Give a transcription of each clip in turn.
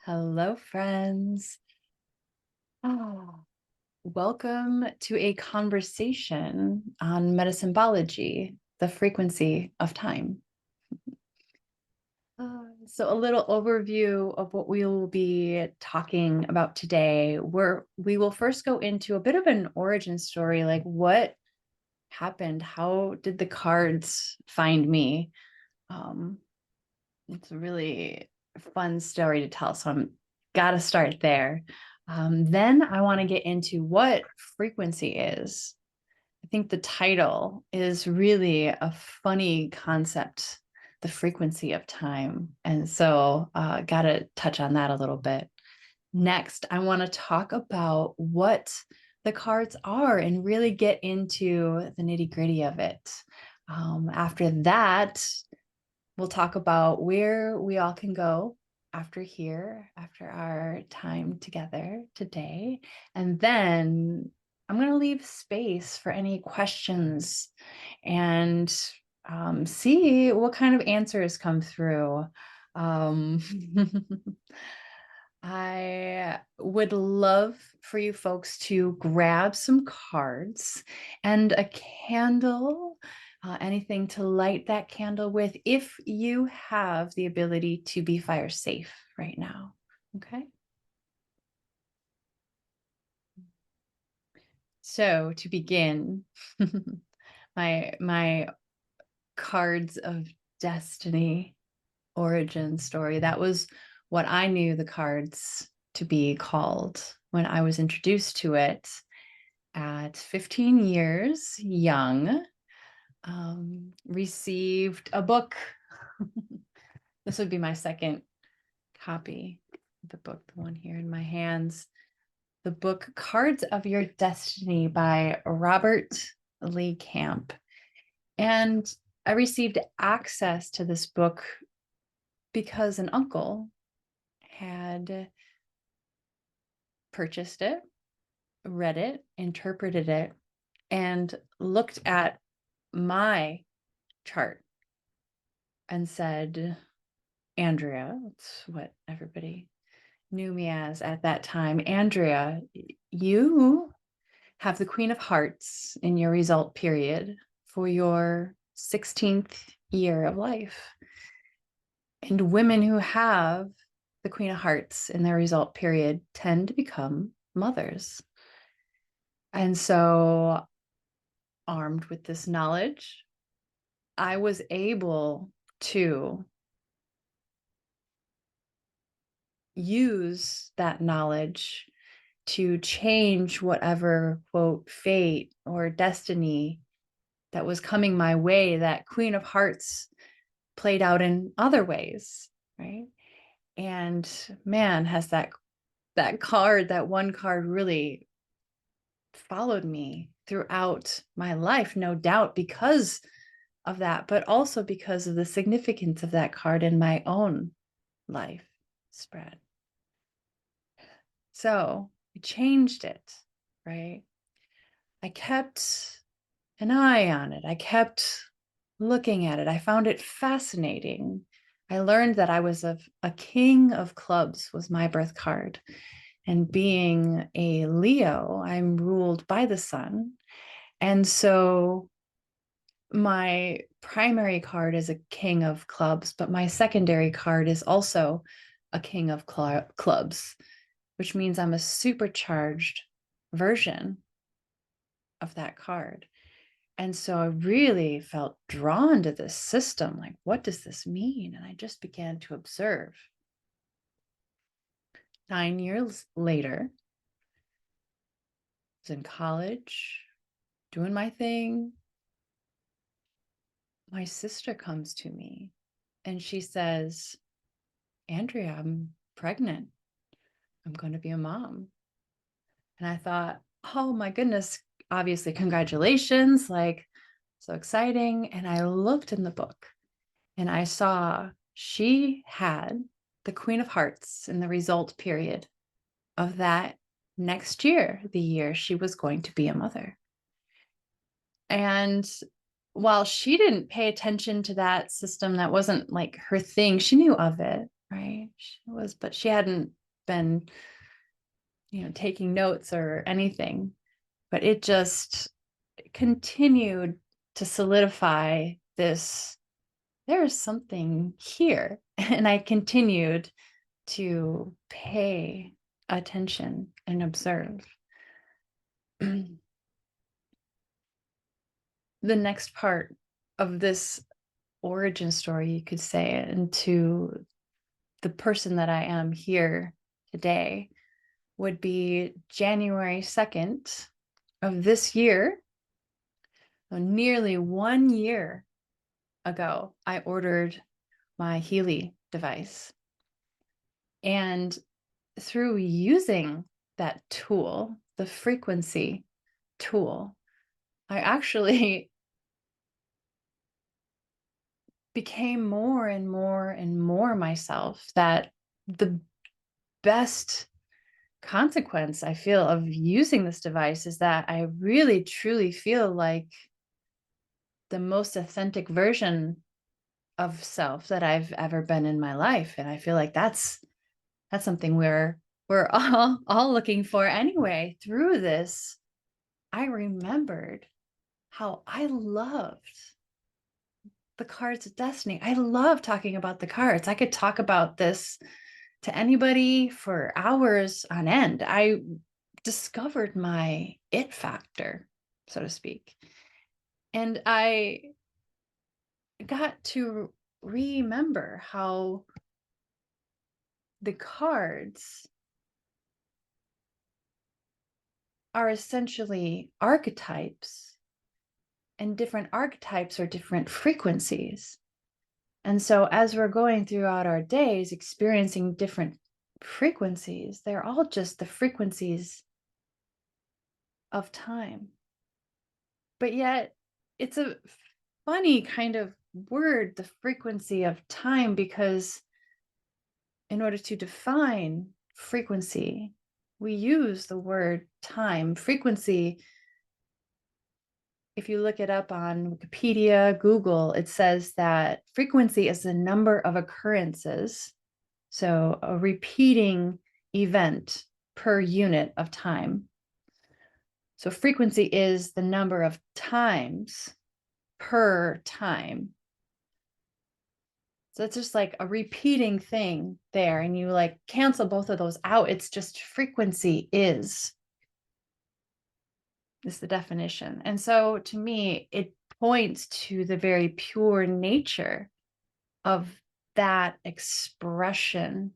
Hello, friends. Ah, Welcome to a conversation on metasymbology, the frequency of time. So, a little overview of what we will be talking about today. We will first go into a bit of an origin story, like what happened, how did the cards find me? Um, it's a really fun story to tell, so I'm gotta start there. Then I want to get into what frequency is. I think the title is really a funny concept, the frequency of time. And so gotta touch on that a little bit. Next, I want to talk about what the cards are and really get into the nitty-gritty of it. After that, we'll talk about where we all can go after here, after our time together today. And then I'm going to leave space for any questions and see what kind of answers come through. Um, I would love for you folks to grab some cards and a candle, anything to light that candle with, if you have the ability to be fire safe right now. Okay. So to begin, my cards of destiny origin story. That was what I knew the cards to be called when I was introduced to it at 15 years young. Received a book. This would be my second copy of the book, the one here in my hands. The book Cards of Your Destiny by Robert Lee Camp. And I received access to this book because an uncle had purchased it, read it, interpreted it, and looked at my chart and said, Andrea, that's what everybody knew me as at that time. Andrea, you have the Queen of Hearts in your result period for your 16th year of life. And women who have the Queen of Hearts in their result period tend to become mothers. And so, armed with this knowledge, I was able to use that knowledge to change whatever, quote, fate or destiny that was coming my way. That Queen of Hearts played out in other ways, right? And man, has that card, that one card, really followed me throughout my life, no doubt because of that, but also because of the significance of that card in my own life spread. So I changed it, right? I kept an eye on it. I kept looking at it. I found it fascinating. I learned that I was a king of clubs was my birth card. And being a Leo, I'm ruled by the sun. And so my primary card is a king of clubs, but my secondary card is also a king of clubs, which means I'm a supercharged version of that card. And so I really felt drawn to this system. Like, what does this mean? And I just began to observe. 9 years later, I was in college, doing my thing. My sister comes to me and she says, Andrea, I'm pregnant. I'm going to be a mom. And I thought, oh my goodness, obviously, congratulations. Like, so exciting. And I looked in the book and I saw she had the Queen of Hearts in the result period of that next year, the year she was going to be a mother. And while she didn't pay attention to that system, that wasn't like her thing, she knew of it. right? She was, but she hadn't been, taking notes or anything, but it just continued to solidify this. There is something here. And I continued to pay attention and observe. The next part of this origin story, you could say, and to the person that I am here today, would be January 2nd of this year. So nearly 1 year ago, I ordered my Healy device. And through using that tool, the frequency tool, I actually became more and more and more myself. That the best consequence I feel of using this device is that I really truly feel like the most authentic version of self that I've ever been in my life. And I feel like that's something we're all looking for anyway. Through this, I remembered how I loved the cards of destiny. I love talking about the cards. I could talk about this to anybody for hours on end. I discovered my it factor, so to speak. And I got to remember how the cards are essentially archetypes, and different archetypes are different frequencies. And so as we're going throughout our days experiencing different frequencies, they're all just the frequencies of time. But yet it's a funny kind of word, the frequency of time, because in order to define frequency, we use the word time. Frequency, if you look it up on Wikipedia, Google, it says that frequency is the number of occurrences, so a repeating event per unit of time. So frequency is the number of times per time. So it's just like a repeating thing there, and you like cancel both of those out. It's just frequency is the definition. And so to me, it points to the very pure nature of that expression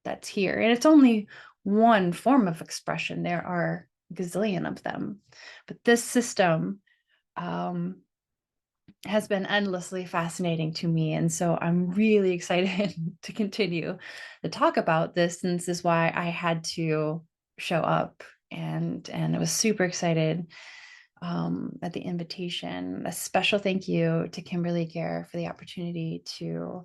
that's here. And it's only one form of expression. There are a gazillion of them. But this system has been endlessly fascinating to me. And so I'm really excited to continue to talk about this. And this is why I had to show up. And I was super excited at the invitation. A special thank you to Kimberly Gare for the opportunity to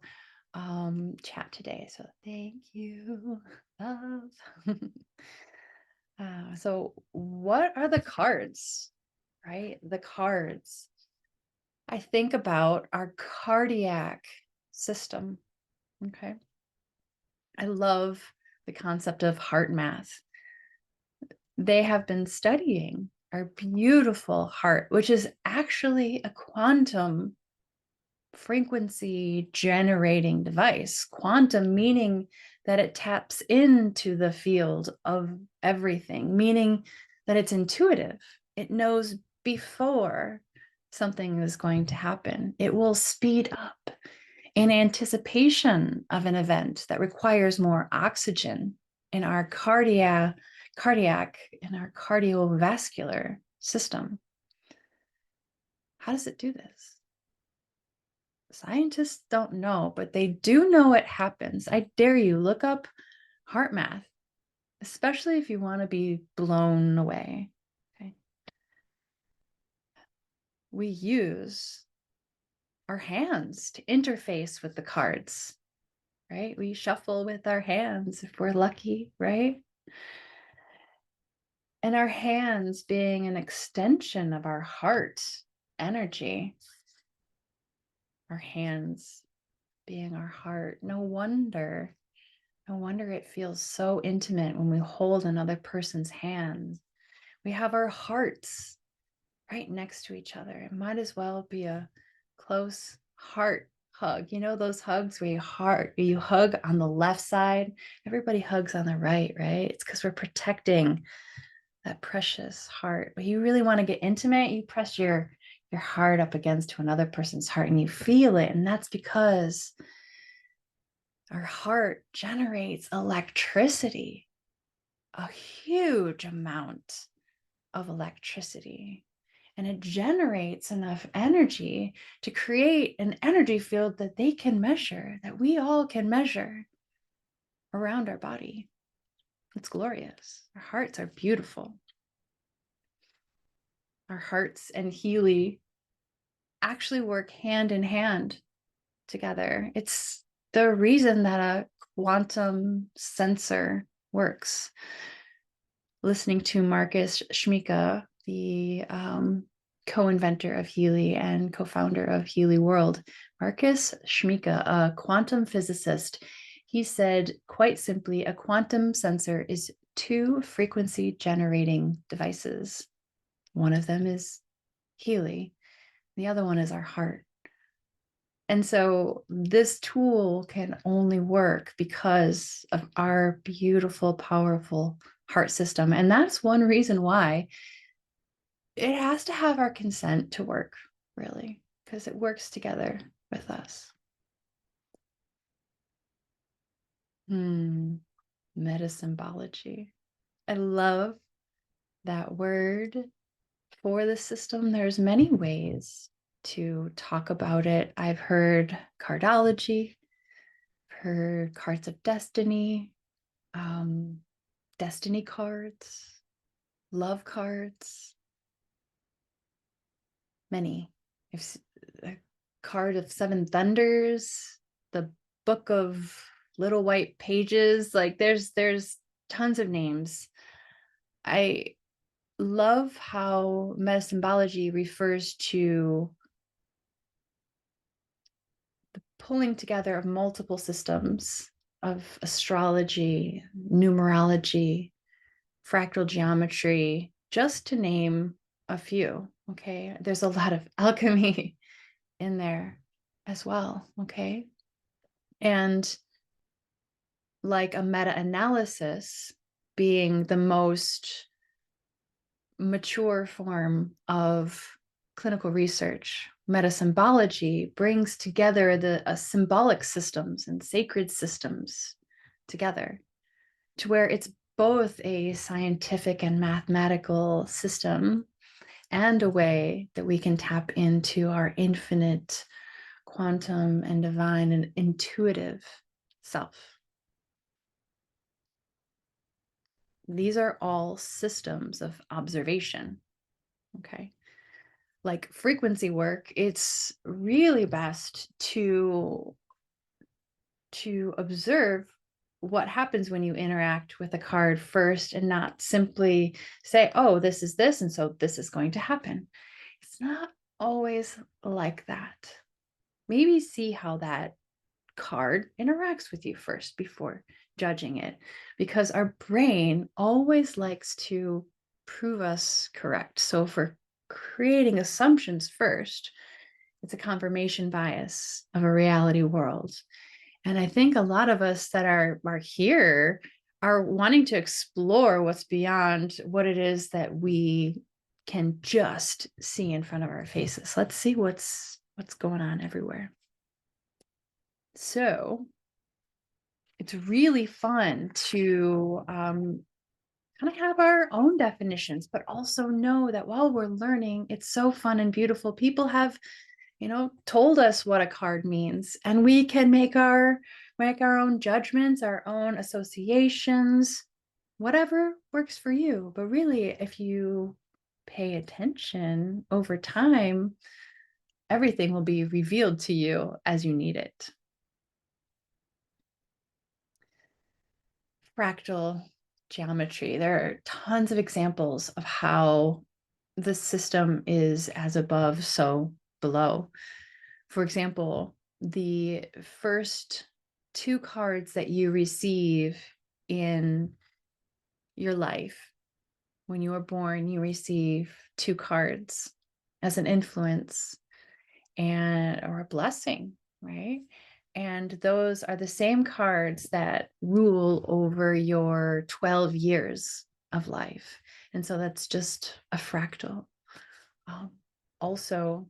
chat today. So thank you, love. So what are the cards, right? The cards. I think about our cardiac system. Okay. I love the concept of heart math. They have been studying our beautiful heart, which is actually a quantum frequency generating device. Quantum meaning that it taps into the field of everything, meaning that it's intuitive. It knows before something is going to happen. It will speed up in anticipation of an event that requires more oxygen in our cardiac and our cardiovascular system. How does it do this? Scientists don't know, but they do know it happens. I dare you, look up heart math, especially if you want to be blown away. Okay. We use our hands to interface with the cards, right? We shuffle with our hands if we're lucky, right? And our hands being an extension of our heart energy, our hands being our heart. No wonder No wonder it feels so intimate when we hold another person's hands. We have our hearts right next to each other. It might as well be a close heart hug. You know, those hugs where you hug on the left side, everybody hugs on the right, right? It's because we're protecting that precious heart. But you really want to get intimate, you press your heart up against to another person's heart and you feel it. And that's because our heart generates electricity, a huge amount of electricity. And it generates enough energy to create an energy field that they can measure, that we all can measure around our body. It's glorious. Our hearts are beautiful. Our hearts and Healy actually work hand in hand together. It's the reason that a quantum sensor works. Listening to Marcus Schmika, the co-inventor of Healy and co-founder of Healy World, Marcus Schmika, a quantum physicist, he said quite simply, a quantum sensor is two frequency generating devices. One of them is Healy, the other one is our heart. And so this tool can only work because of our beautiful, powerful heart system. And that's one reason why it has to have our consent to work, really, because it works together with us. MetaSymbology. I love that word for the system. There's many ways to talk about it. I've heard cardology, heard cards of destiny, destiny cards, love cards, many. A card of seven thunders, the book of little white pages. Like there's tons of names. I love how metasymbology refers to the pulling together of multiple systems of astrology, numerology, fractal geometry, just to name a few. Okay, there's a lot of alchemy in there as well. Okay, and like a meta-analysis being the most mature form of clinical research, metasymbology brings together the symbolic systems and sacred systems together to where it's both a scientific and mathematical system and a way that we can tap into our infinite quantum and divine and intuitive self. These are all systems of observation. Okay. Like frequency work, it's really best to observe what happens when you interact with a card first and not simply say, oh, this is this, and so this is going to happen. It's not always like that. Maybe see how that card interacts with you first before judging it, because our brain always likes to prove us correct. So if we're creating assumptions first, it's a confirmation bias of a reality world. And I think a lot of us that are here are wanting to explore what's beyond what it is that we can just see in front of our faces. Let's see what's going on everywhere. So it's really fun to kind of have our own definitions, but also know that while we're learning, it's so fun and beautiful. People have, told us what a card means, and we can make our own judgments, our own associations, whatever works for you. But really, if you pay attention over time, everything will be revealed to you as you need it. Fractal geometry. There are tons of examples of how the system is as above, so below. For example, the first 2 cards that you receive in your life. When you were born, you receive 2 cards as an influence and or a blessing, right? And those are the same cards that rule over your 12 years of life. And so that's just a fractal. Also,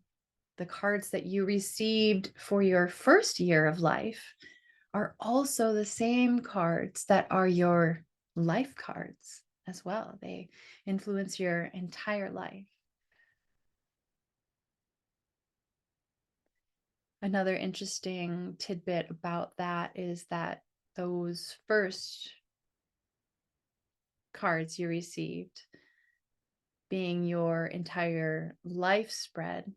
the cards that you received for your first year of life are also the same cards that are your life cards as well. They influence your entire life. Another interesting tidbit about that is that those first cards you received, being your entire life spread,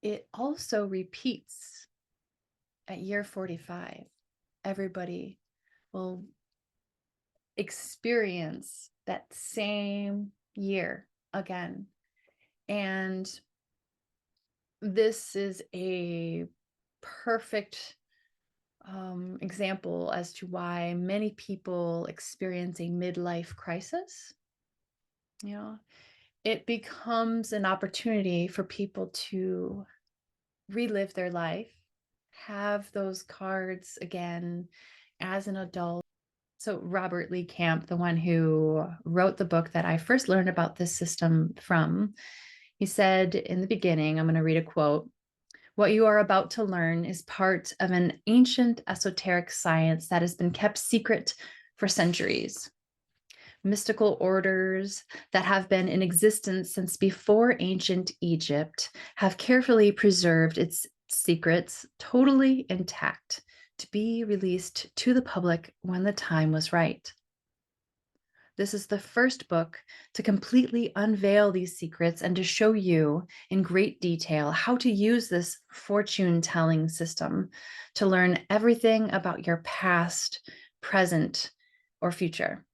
it also repeats at year 45. Everybody will experience that same year again. And this is a perfect example as to why many people experience a midlife crisis. You know, it becomes an opportunity for people to relive their life, have those cards again as an adult. So Robert Lee Camp, the one who wrote the book that I first learned about this system from, he said in the beginning, I'm going to read a quote: "What you are about to learn is part of an ancient esoteric science that has been kept secret for centuries. Mystical orders that have been in existence since before ancient Egypt have carefully preserved its secrets totally intact to be released to the public when the time was right. This is the first book to completely unveil these secrets and to show you in great detail how to use this fortune-telling system to learn everything about your past, present, or future."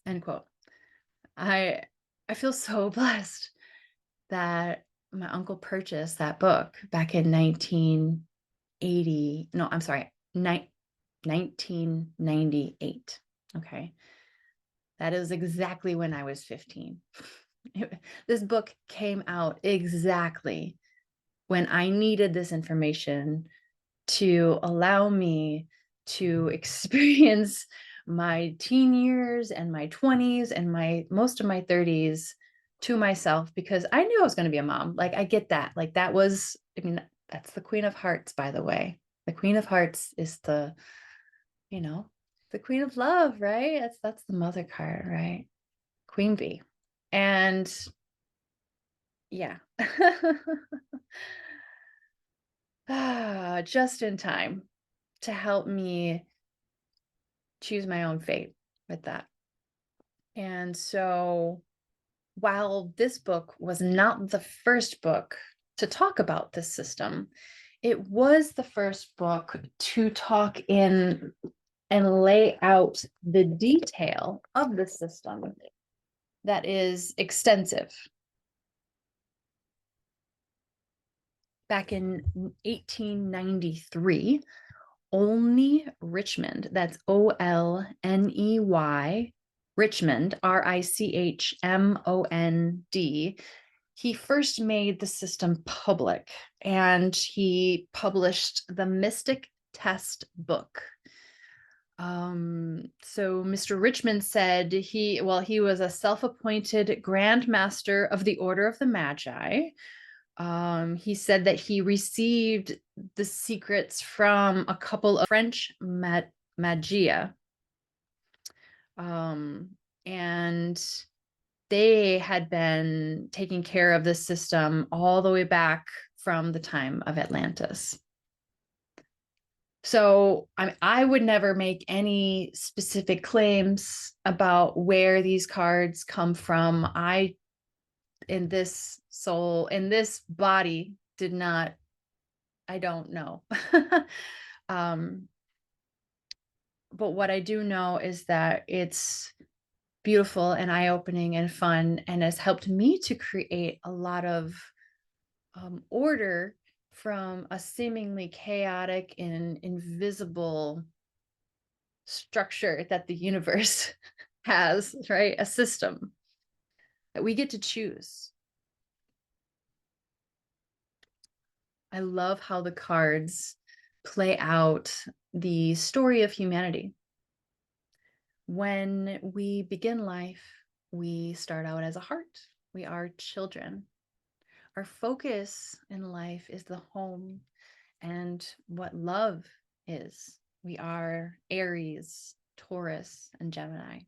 End quote. I feel so blessed that my uncle purchased that book back in 1980. No, I'm sorry, 1998. Okay. That is exactly when I was 15. This book came out exactly when I needed this information to allow me to experience my teen years and my 20s and most of my 30s to myself, because I knew I was going to be a mom. Like, I get that. Like, that was, I mean, that's the Queen of Hearts, by the way. The Queen of Hearts is the, you know, the Queen of Love, right? That's the mother card, right? Queen bee. And yeah. Just in time to help me choose my own fate with that. And so while this book was not the first book to talk about this system, it was the first book to talk in and lay out the detail of the system that is extensive. Back in 1893, Olney Richmond, that's Olney, Richmond, Richmond, he first made the system public, and he published the Mystic Test book. So Mr. Richmond said he was a self-appointed Grand Master of the Order of the Magi. He said that he received the secrets from a couple of French magia. And they had been taking care of this system all the way back from the time of Atlantis. So I would never make any specific claims about where these cards come from. In this soul, in this body, I don't know. But what I do know is that it's beautiful and eye-opening and fun, and has helped me to create a lot of order from a seemingly chaotic and invisible structure that the universe has, right? A system that we get to choose. I love how the cards play out the story of humanity. When we begin life, we start out as a heart. We are children. Our focus in life is the home and what love is. We are Aries, Taurus, and Gemini.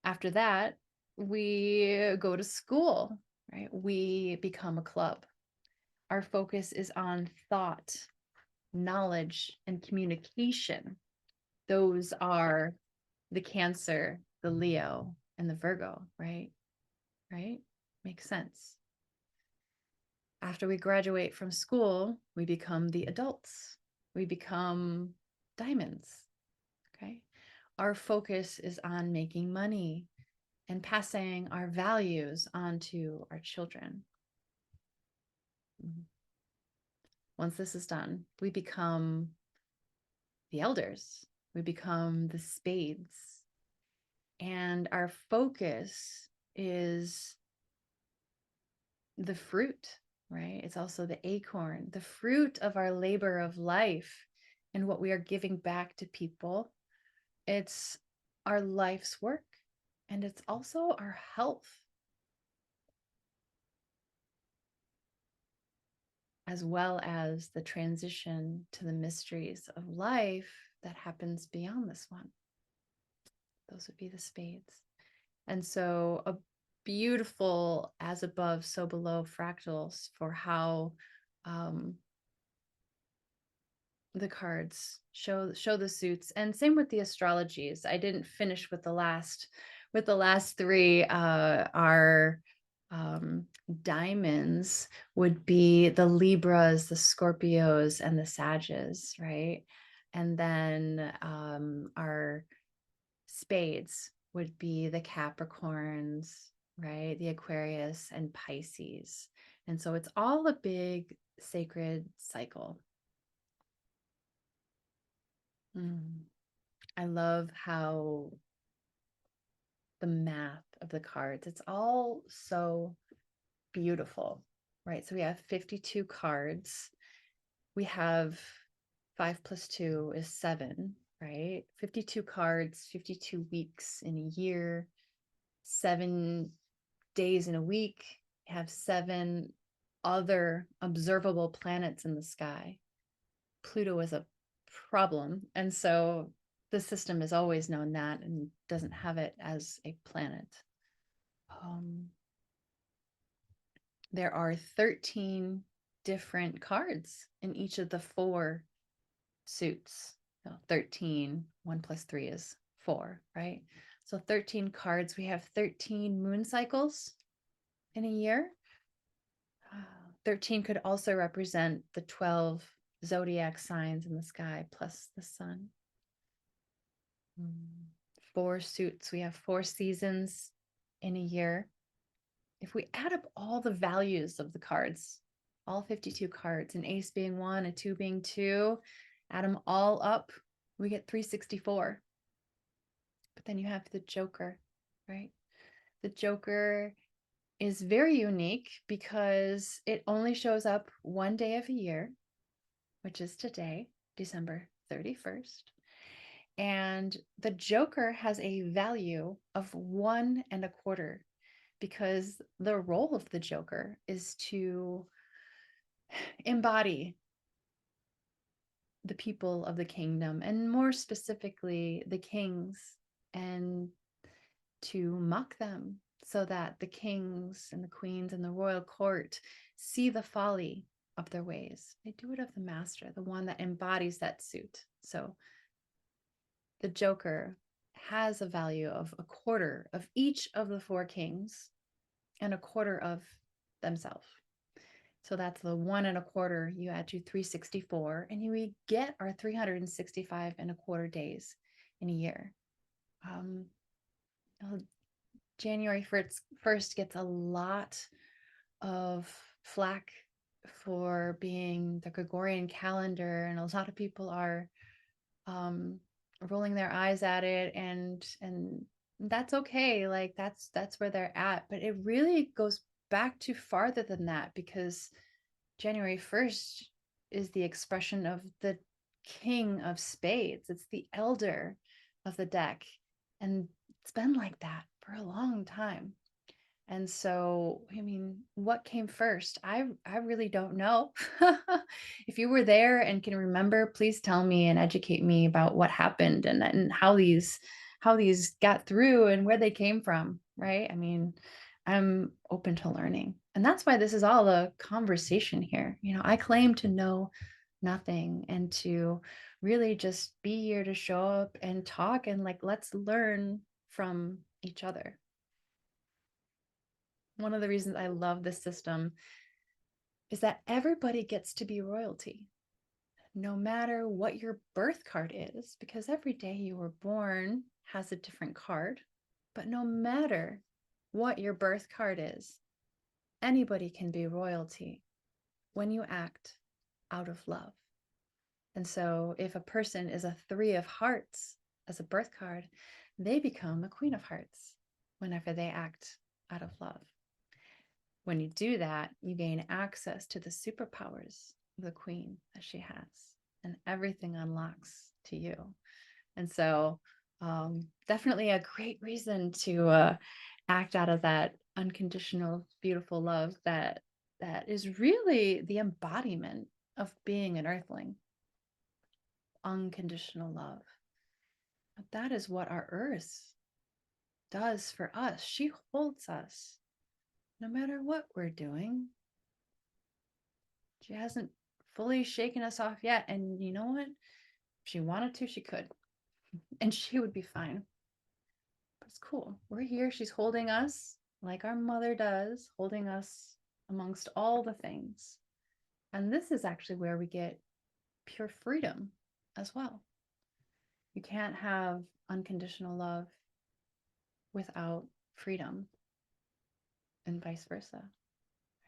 After that, we go to school, right? We become a club. Our focus is on thought, knowledge, and communication. Those are the Cancer, the Leo, and the Virgo, right? Right? Makes sense. After we graduate from school, we become the adults. We become diamonds, okay? Our focus is on making money and passing our values on to our children. Once this is done, we become the elders. We become the spades. And our focus is the fruit, right? It's also the acorn, the fruit of our labor of life and what we are giving back to people. It's our life's work, and it's also our health, as well as the transition to the mysteries of life that happens beyond this one. Those would be the spades. And so a beautiful as above, so below fractals for how the cards show the suits. And same with the astrologies. I didn't finish with the last three. Our diamonds would be the Libras, the Scorpios, and the Sages, right? And then our spades would be the Capricorns, right? The Aquarius and Pisces. And so it's all a big sacred cycle. I love how the math of the cards, it's all so beautiful, right? So we have 52 cards. We have 5 plus 2 is 7, right? 52 cards, 52 weeks in a year, 7 days in a week, have 7 other observable planets in the sky. Pluto is a problem. And so the system has always known that and doesn't have it as a planet. There are 13 different cards in each of the 4 suits. So 13, 1 plus 3 is 4, right? So 13 cards. We have 13 moon cycles in a year. 13 could also represent the 12 zodiac signs in the sky plus the sun. 4 suits. We have 4 seasons in a year. If we add up all the values of the cards, all 52 cards, an ace being 1, a 2 being 2, add them all up, we get 364. But then you have the Joker, right? The Joker is very unique because it only shows up one day of a year, which is today, December 31st. And the Joker has a value of 1 1/4 because the role of the Joker is to embody the people of the kingdom, and more specifically, the kings, and to mock them so that the kings and the queens and the royal court see the folly of their ways. They do it of the master, the one that embodies that suit. So the Joker has a value of 1/4 of each of the 4 kings and 1/4 of themselves. So that's the 1 1/4 you add to 364, and we get our 365 1/4 days in a year. January 1st gets a lot of flack for being the Gregorian calendar, and a lot of people are rolling their eyes at it, and that's okay. Like that's where they're at, but it really goes back to farther than that, because January 1st is the expression of the King of Spades. It's the elder of the deck, and it's been like that for a long time. And so, I mean, what came first? I really don't know. If you were there and can remember, please tell me and educate me about what happened, and how these got through and where they came from, right? I mean, I'm open to learning. And that's why this is all a conversation here. You know, I claim to know nothing, and to really just be here to show up and talk, and like, let's learn from each other. One of the reasons I love this system is that everybody gets to be royalty, no matter what your birth card is, because every day you were born has a different card. But no matter what your birth card is, anybody can be royalty when you act out of love. And so if a person is a 3 of hearts as a birth card, they become a Queen of Hearts whenever they act out of love. When you do that, you gain access to the superpowers of the Queen that she has, and everything unlocks to you. And so, definitely a great reason to act out of that unconditional, beautiful love that is really the embodiment of being an earthling. Unconditional love. But that is what our earth does for us. She holds us no matter what we're doing. She hasn't fully shaken us off yet. And you know what? If she wanted to, she could. And she would be fine. But it's cool. We're here. She's holding us like our mother does, holding us amongst all the things. And this is actually where we get pure freedom as well. You can't have unconditional love without freedom, and vice versa.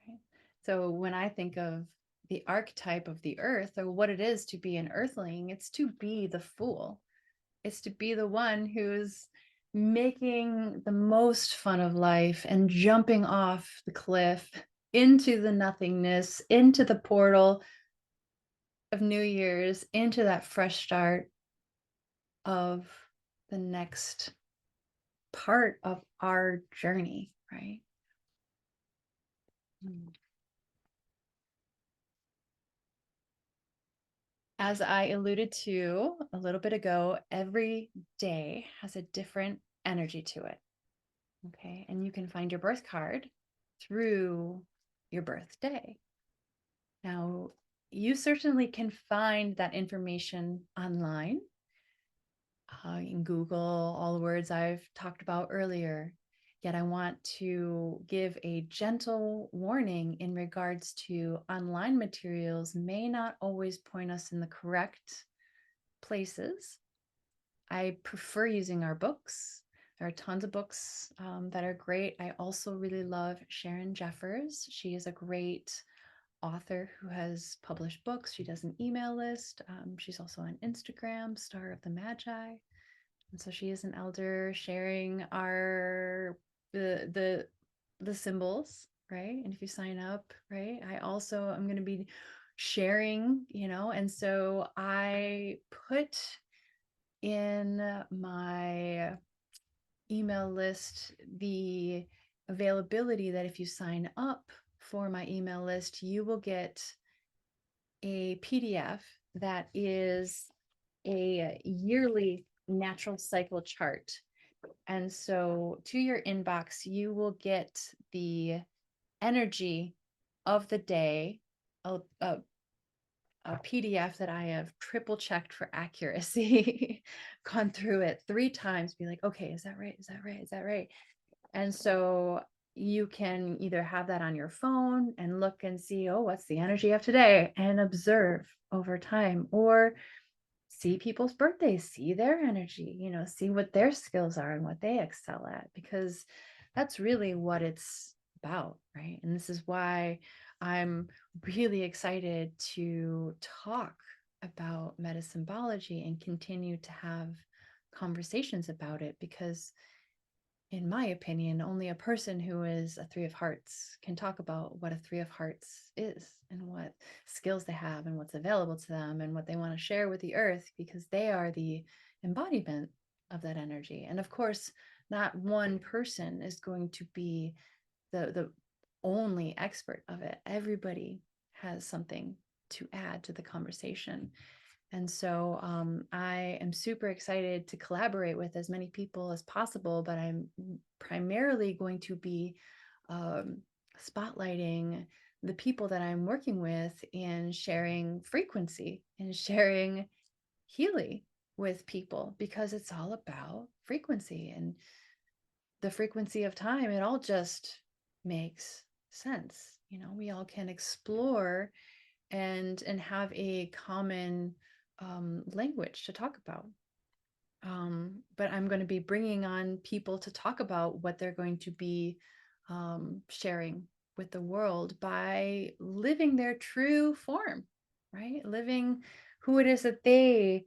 Right? So when I think of the archetype of the earth, or what it is to be an earthling, it's to be the fool. It's to be the one who's making the most fun of life and jumping off the cliff into the nothingness, into the portal of New Year's, into that fresh start of the next part of our journey, right? As I alluded to a little bit ago, every day has a different energy to it. Okay. And you can find your birth card through your birthday. Now, you certainly can find that information online. In Google, all the words I've talked about earlier. Yet I want to give a gentle warning in regards to online materials may not always point us in the correct places. I prefer using our books. There are tons of books that are great. I also really love Sharon Jeffers. She is a great author who has published books. She does an email list. She's also on Instagram, Star of the Magi. And so she is an elder sharing our the symbols, right? And if you sign up, right, I also am going to be sharing, you know, and so I put in my email list the availability that if you sign up for my email list, you will get a PDF that is a yearly natural cycle chart. And so to your inbox, you will get the energy of the day, a PDF that I have triple checked for accuracy, gone through it 3 times, be like, okay, is that right? Is that right? Is that right? And so you can either have that on your phone and look and see, oh, what's the energy of today, and observe over time, or see people's birthdays, see their energy, you know, see what their skills are and what they excel at, because that's really what it's about, right? And this is why I'm really excited to talk about metasymbology and continue to have conversations about it, because in my opinion, only a person who is a Three of Hearts can talk about what a Three of Hearts is and what skills they have and what's available to them and what they want to share with the earth, because they are the embodiment of that energy. And of course, not one person is going to be the only expert of it. Everybody has something to add to the conversation. And so I am super excited to collaborate with as many people as possible, but I'm primarily going to be spotlighting the people that I'm working with and sharing frequency and sharing Healy with people, because it's all about frequency and the frequency of time. It all just makes sense. You know, we all can explore and have a common language to talk about. But I'm going to be bringing on people to talk about what they're going to be sharing with the world by living their true form, right? Living who it is that they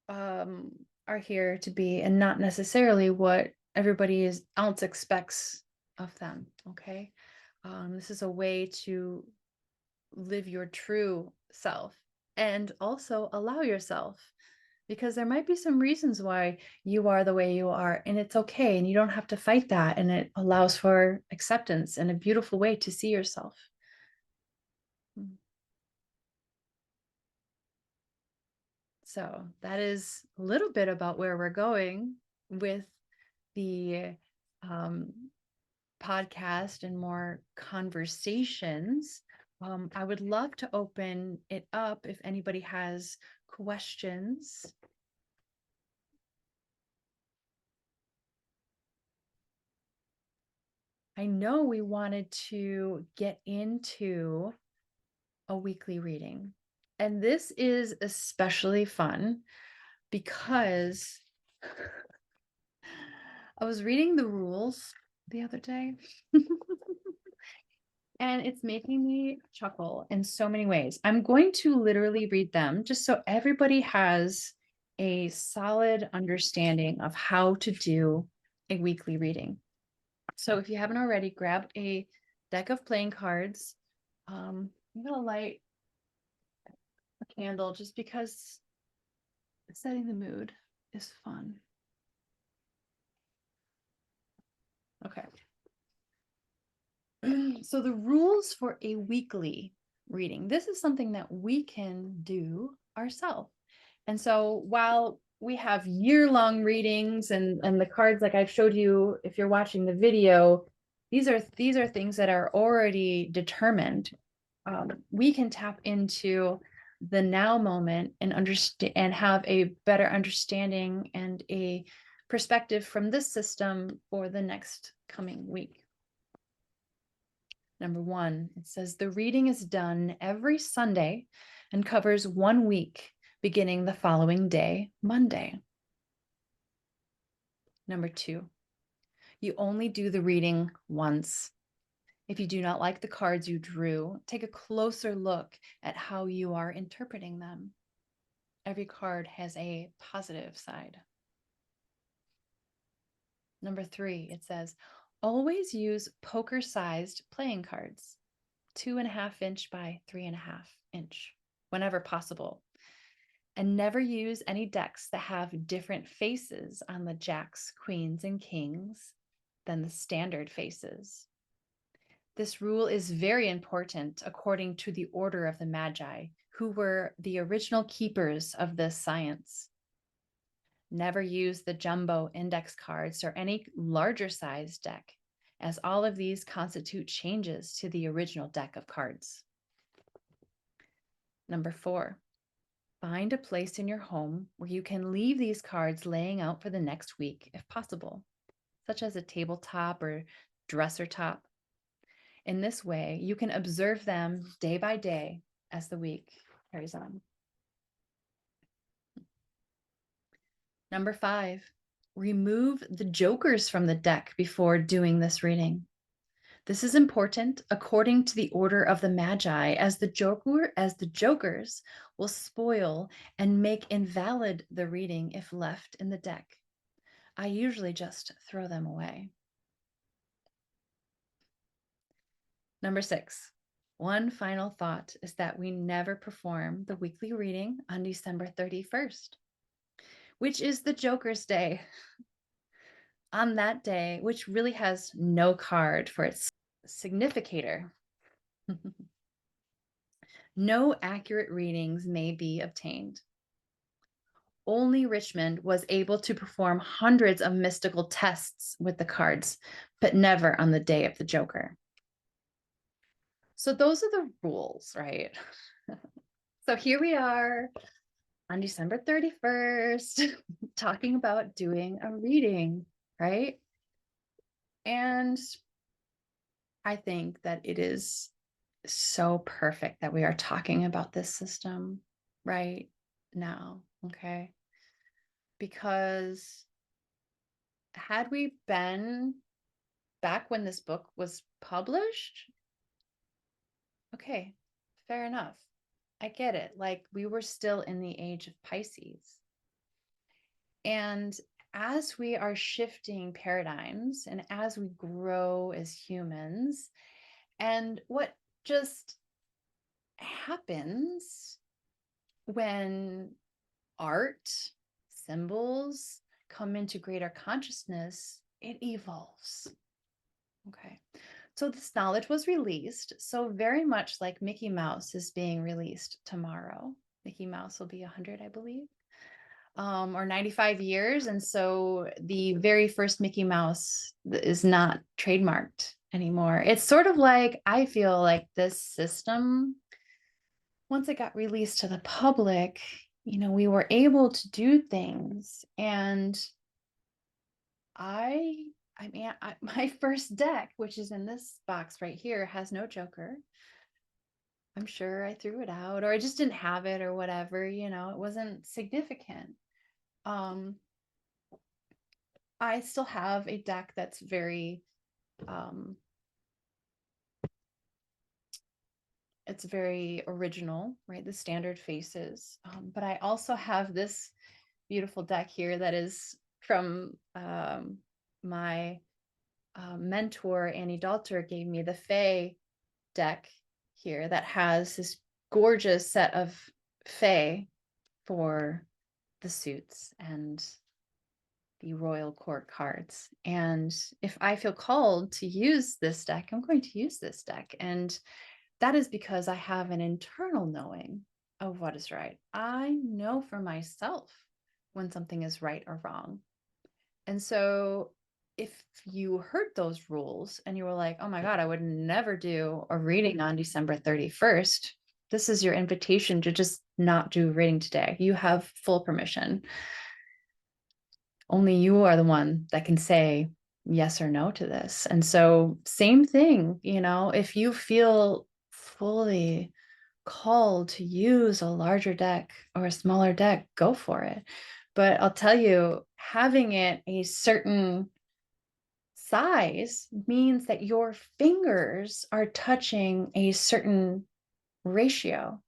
are here to be, and not necessarily what everybody else expects of them. Okay. This is a way to live your true self and also allow yourself, because there might be some reasons why you are the way you are, and it's okay, and you don't have to fight that, and it allows for acceptance and a beautiful way to see yourself. So that is a little bit about where we're going with the um, podcast and more conversations. I would love to open it up if anybody has questions. I know we wanted to get into a weekly reading, and this is especially fun because I was reading the rules the other day. And it's making me chuckle in so many ways. I'm going to literally read them just so everybody has a solid understanding of how to do a weekly reading. So if you haven't already, grab a deck of playing cards. I'm going to light a candle just because setting the mood is fun. Okay. So the rules for a weekly reading, this is something that we can do ourselves. And so while we have year-long readings and the cards like I've showed you, if you're watching the video, these are things that are already determined. We can tap into the now moment and understand and have a better understanding and a perspective from this system for the next coming week. Number 1, it says the reading is done every Sunday and covers 1 week, beginning the following day, Monday. Number 2, you only do the reading once. If you do not like the cards you drew, take a closer look at how you are interpreting them. Every card has a positive side. Number 3, it says, always use poker-sized playing cards, 2.5 inch by 3.5 inch, whenever possible. And never use any decks that have different faces on the jacks, queens, and kings than the standard faces. This rule is very important according to the order of the Magi, who were the original keepers of this science. Never use the jumbo index cards or any larger size deck, as all of these constitute changes to the original deck of cards. Number 4, find a place in your home where you can leave these cards laying out for the next week, if possible, such as a tabletop or dresser top. In this way, you can observe them day by day as the week carries on. Number 5, remove the jokers from the deck before doing this reading. This is important according to the order of the Magi, as the jokers will spoil and make invalid the reading if left in the deck. I usually just throw them away. Number 6. One final thought is that we never perform the weekly reading on December 31st, which is the Joker's Day. On that day, which really has no card for its significator, no accurate readings may be obtained. Only Richmond was able to perform hundreds of mystical tests with the cards, but never on the day of the Joker. So those are the rules, right? So here we are on December 31st, talking about doing a reading, right? And I think that it is so perfect that we are talking about this system right now, okay? Because had we been back when this book was published, okay, fair enough. I get it. Like, we were still in the age of Pisces. And as we are shifting paradigms and as we grow as humans, and what just happens when art, symbols come into greater consciousness, it evolves. Okay. So this knowledge was released. So very much like Mickey Mouse is being released tomorrow. Mickey Mouse will be 100, I believe, or 95 years. And so the very first Mickey Mouse is not trademarked anymore. It's sort of like, I feel like this system, once it got released to the public, we were able to do things. And my first deck, which is in this box right here, has no Joker. I'm sure I threw it out, or I just didn't have it, or whatever, it wasn't significant. I still have a deck that's very, it's very original, right? The standard faces. But I also have this beautiful deck here that is from my mentor, Annie Dalter, gave me the Fae deck here that has this gorgeous set of Fae for the suits and the royal court cards. And if I feel called to use this deck, I'm going to use this deck. And that is because I have an internal knowing of what is right. I know for myself when something is right or wrong. And so if you heard those rules and you were like, oh my God, I would never do a reading on December 31st, this is your invitation to just not do a reading today. You have full permission. Only you are the one that can say yes or no to this. And so same thing, if you feel fully called to use a larger deck or a smaller deck, go for it. But I'll tell you, having it a certain size means that your fingers are touching a certain ratio.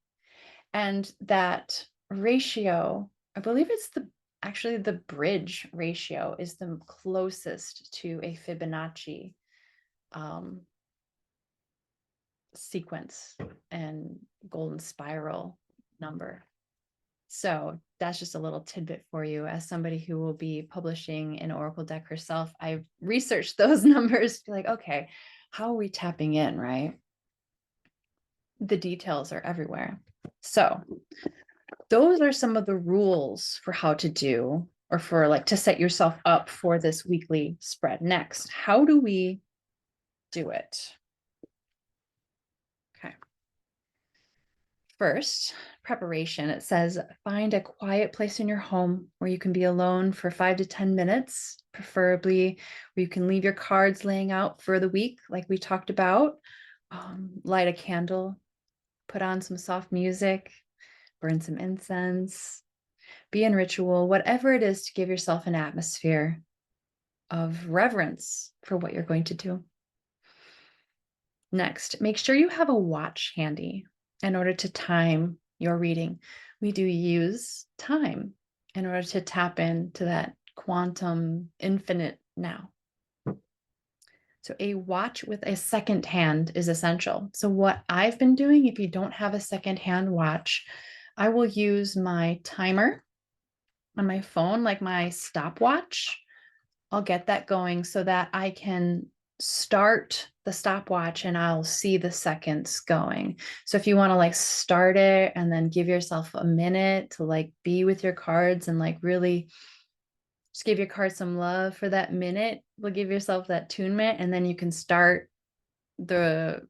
And that ratio, I believe it's actually the bridge ratio is the closest to a Fibonacci sequence and golden spiral number. So that's just a little tidbit for you. As somebody who will be publishing an Oracle deck herself, I've researched those numbers to be like, okay, how are we tapping in, right? The details are everywhere. So those are some of the rules for how to do, or for like to set yourself up for this weekly spread. Next, how do we do it? Okay. First, preparation. It says, find a quiet place in your home where you can be alone for 5 to 10 minutes, preferably where you can leave your cards laying out for the week, like we talked about. Light a candle, put on some soft music, burn some incense, be in ritual, whatever it is to give yourself an atmosphere of reverence for what you're going to do. Next, make sure you have a watch handy in order to time your reading. We do use time in order to tap into that quantum infinite now. So a watch with a second hand is essential. So what I've been doing, if you don't have a second hand watch, I will use my timer on my phone, like my stopwatch. I'll get that going so that I can start the stopwatch and I'll see the seconds going. So if you want to like start it and then give yourself a minute to like be with your cards and like really just give your cards some love for that minute, we'll give yourself that attunement, and then you can start the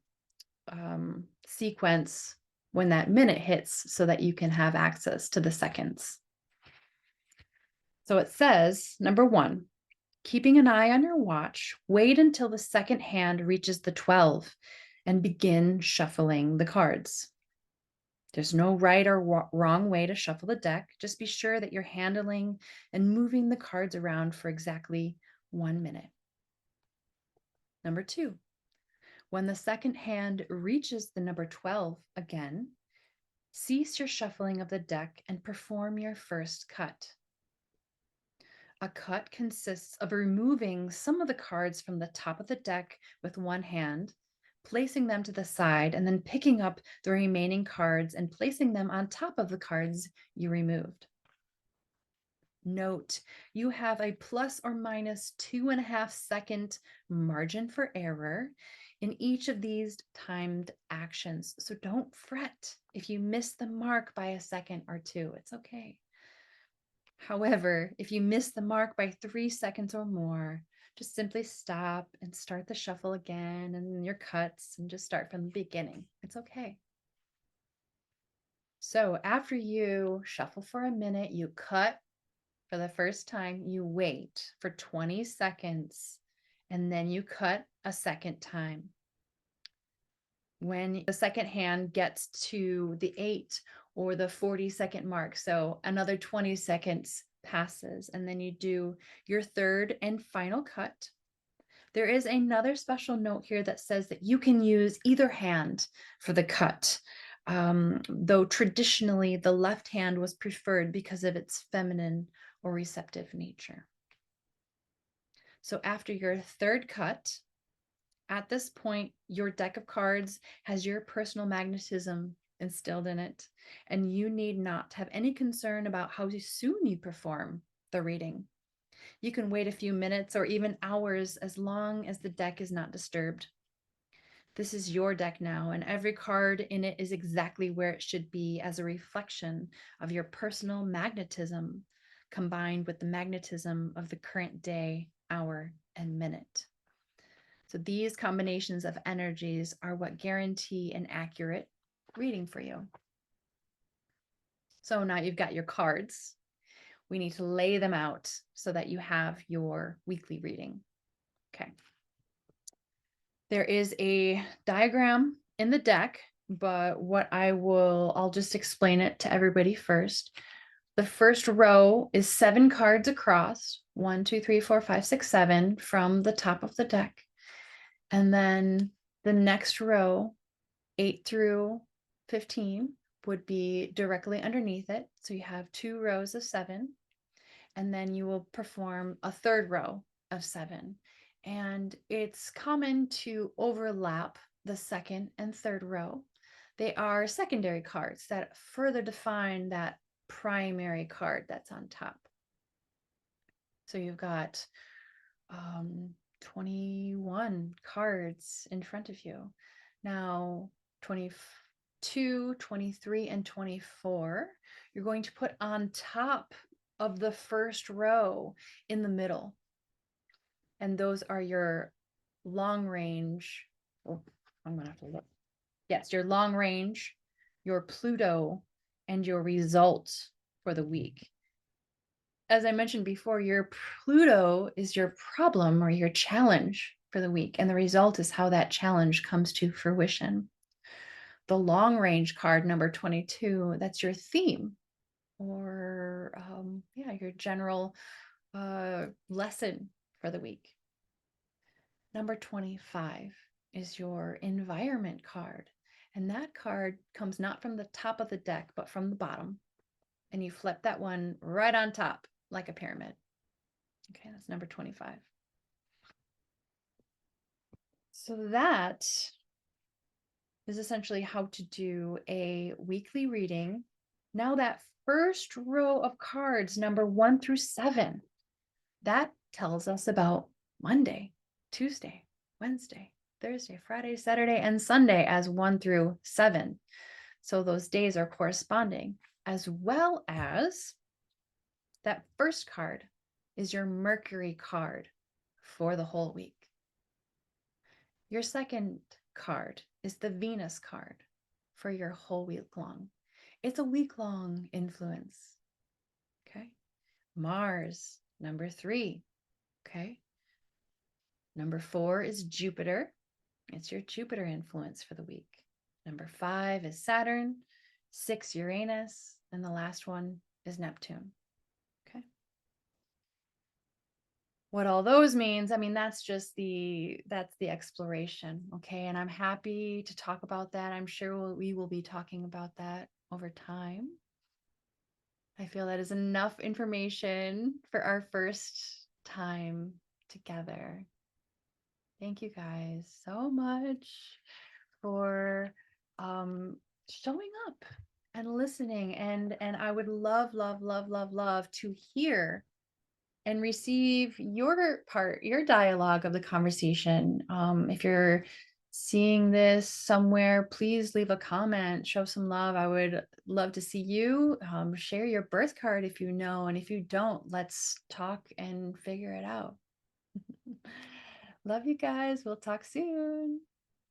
sequence when that minute hits so that you can have access to the seconds. So it says, number 1, keeping an eye on your watch, wait until the second hand reaches the 12 and begin shuffling the cards. There's no right or wrong way to shuffle the deck. Just be sure that you're handling and moving the cards around for exactly 1 minute. Number 2, when the second hand reaches the number 12 again, cease your shuffling of the deck and perform your first cut. A cut consists of removing some of the cards from the top of the deck with one hand, placing them to the side, and then picking up the remaining cards and placing them on top of the cards you removed. Note, you have a plus or minus 2.5 second margin for error in each of these timed actions. So don't fret if you miss the mark by a second or 2. It's okay. However, if you miss the mark by 3 seconds or more, just simply stop and start the shuffle again and your cuts and just start from the beginning. It's okay. So after you shuffle for a minute, you cut for the first time, you wait for 20 seconds, and then you cut a second time. When the second hand gets to the 8 or the 40-second mark, so another 20 seconds passes, and then you do your third and final cut. There is another special note here that says that you can use either hand for the cut, though traditionally the left hand was preferred because of its feminine or receptive nature. So after your third cut, at this point, your deck of cards has your personal magnetism instilled in it, and you need not have any concern about how soon you perform the reading. You can wait a few minutes or even hours as long as the deck is not disturbed. This is your deck now, and every card in it is exactly where it should be as a reflection of your personal magnetism combined with the magnetism of the current day, hour, and minute. So these combinations of energies are what guarantee an accurate reading for you. So now you've got your cards. We need to lay them out so that you have your weekly reading. Okay. There is a diagram in the deck, but I'll just explain it to everybody first. The first row is 7 cards across, 1, 2, 3, 4, 5, 6, 7 from the top of the deck. And then the next row, 8 through 15, would be directly underneath it. So you have 2 rows of 7, and then you will perform a third row of 7. And it's common to overlap the second and third row. They are secondary cards that further define that primary card that's on top. So you've got 21 cards in front of you. Now, 22, 23, and 24, you're going to put on top of the first row in the middle. And those are your long range. Oh, I'm going to have to look. Yes, your long range, your Pluto, and your result for the week. As I mentioned before, your Pluto is your problem or your challenge for the week, and the result is how that challenge comes to fruition. The long range card, number 22, that's your theme or your general lesson for the week. Number 25 is your environment card. And that card comes not from the top of the deck, but from the bottom. And you flip that one right on top like a pyramid. Okay, that's number 25. So that is essentially how to do a weekly reading. Now that first row of cards, number 1 through 7, that tells us about Monday, Tuesday, Wednesday, Thursday, Friday, Saturday, and Sunday as 1 through 7. So those days are corresponding, as well as that first card is your Mercury card for the whole week. Your second card is the Venus card for your whole week long. It's a week-long influence. Okay. Mars, number 3. Okay. Number 4 is Jupiter. It's your Jupiter influence for the week. Number 5 is Saturn, 6 Uranus, and the last one is Neptune. Okay. What all those means, I mean, that's the exploration. Okay. And I'm happy to talk about that. I'm sure we will be talking about that over time. I feel that is enough information for our first time together. Thank you guys so much for showing up and listening. And I would love to hear and receive your part, your dialogue of the conversation. If you're seeing this somewhere, please leave a comment, show some love. I would love to see you. Share your birth card if you know, and if you don't, let's talk and figure it out. Love you guys. We'll talk soon.